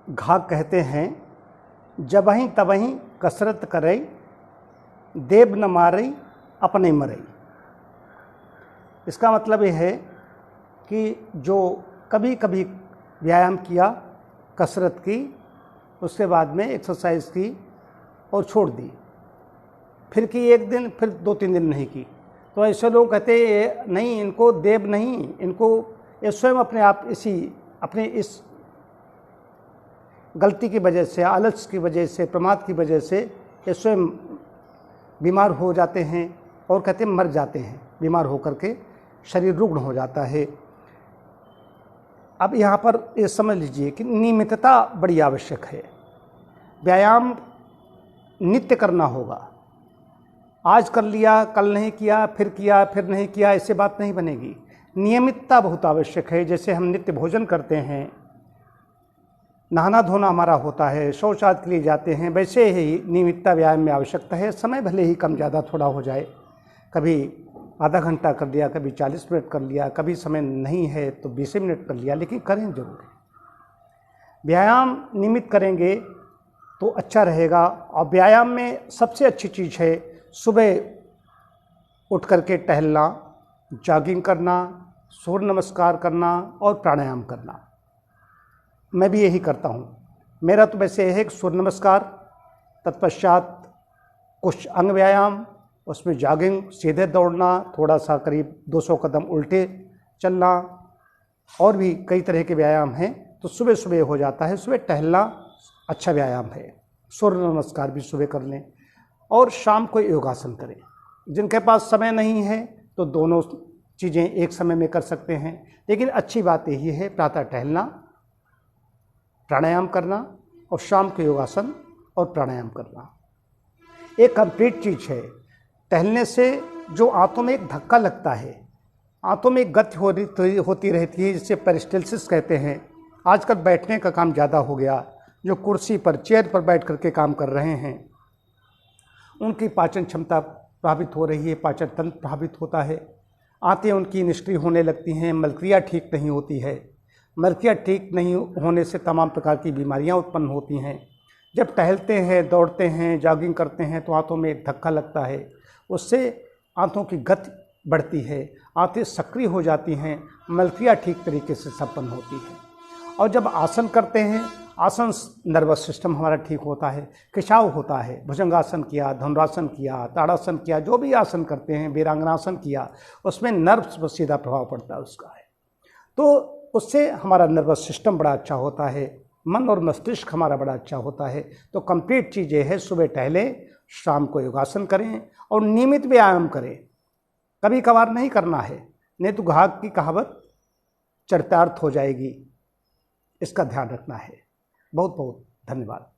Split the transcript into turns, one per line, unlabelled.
घाक कहते हैं, जबहीं तबहीं कसरत करई, देव न मारई अपने मरई। इसका मतलब ये है कि जो कभी कभी व्यायाम किया, कसरत की, उसके बाद में एक्सरसाइज की और छोड़ दी, फिर की एक दिन, फिर 2-3 दिन नहीं की, तो ऐसे लोग कहते हैं नहीं, इनको देव नहीं, इनको ये स्वयं अपने आप अपने इस गलती की वजह से, आलस की वजह से, प्रमाद की वजह से ये स्वयं बीमार हो जाते हैं और कहते हैं मर जाते हैं। बीमार होकर के शरीर रुग्ण हो जाता है। अब यहाँ पर ये समझ लीजिए कि नियमितता बड़ी आवश्यक है। व्यायाम नित्य करना होगा। आज कर लिया, कल नहीं किया, फिर नहीं किया, ऐसे बात नहीं बनेगी। नियमितता बहुत आवश्यक है। जैसे हम नित्य भोजन करते हैं, नहाना धोना हमारा होता है, शौचालय के लिए जाते हैं, वैसे ही नियमितता व्यायाम में आवश्यकता है। समय भले ही कम ज़्यादा थोड़ा हो जाए, कभी आधा घंटा कर लिया, कभी 40 मिनट कर लिया, कभी समय नहीं है तो 20 मिनट कर लिया, लेकिन करें जरूर। व्यायाम नियमित करेंगे तो अच्छा रहेगा। और व्यायाम में सबसे अच्छी चीज़ है सुबह उठ करके टहलना, जॉगिंग करना, सूर्य नमस्कार करना और प्राणायाम करना। मैं भी यही करता हूँ। मेरा तो वैसे है कि सूर्य नमस्कार, तत्पश्चात कुछ अंग व्यायाम, उसमें जॉगिंग, सीधे दौड़ना, थोड़ा सा करीब 200 कदम उल्टे चलना, और भी कई तरह के व्यायाम हैं। तो सुबह सुबह हो जाता है। सुबह टहलना अच्छा व्यायाम है। सूर्य नमस्कार भी सुबह कर लें और शाम को योगासन करें। जिनके पास समय नहीं है तो दोनों चीज़ें एक समय में कर सकते हैं, लेकिन अच्छी बात यही है प्रातः टहलना, प्राणायाम करना और शाम को योगासन और प्राणायाम करना। एक कंप्लीट चीज़ है। टहलने से जो आंतों में एक धक्का लगता है, आंतों में एक गति होती रहती है, जिसे पेरिस्टल्सिस कहते हैं। आजकल बैठने का काम ज़्यादा हो गया। जो कुर्सी पर, चेयर पर बैठ करके काम कर रहे हैं, उनकी पाचन क्षमता प्रभावित हो रही है, पाचन तंत्र प्रभावित होता है, आंतें उनकी निष्क्रिय होने लगती हैं, मलक्रिया ठीक नहीं होती है। मलक्रिया ठीक नहीं होने से तमाम प्रकार की बीमारियां उत्पन्न होती हैं। जब टहलते हैं, दौड़ते हैं, जॉगिंग करते हैं तो आंतों में एक धक्का लगता है, उससे आंतों की गति बढ़ती है, आंतें सक्रिय हो जाती हैं, मलक्रिया ठीक तरीके से संपन्न होती है। और जब आसन करते हैं, आसन नर्वस सिस्टम हमारा ठीक होता है, खिंचाव होता है। भुजंगासन किया, धनुरासन किया, ताड़ासन किया, जो भी आसन करते हैं, वीरांगनासन किया, उसमें नर्व्स पर सीधा प्रभाव पड़ता है उसका है। तो उससे हमारा नर्वस सिस्टम बड़ा अच्छा होता है, मन और मस्तिष्क हमारा बड़ा अच्छा होता है। तो कंप्लीट चीज़ ये है, सुबह टहलें, शाम को योगासन करें और नियमित व्यायाम करें। कभी कभार नहीं करना है, नहीं तो घाघ की कहावत चरितार्थ हो जाएगी। इसका ध्यान रखना है। बहुत बहुत धन्यवाद।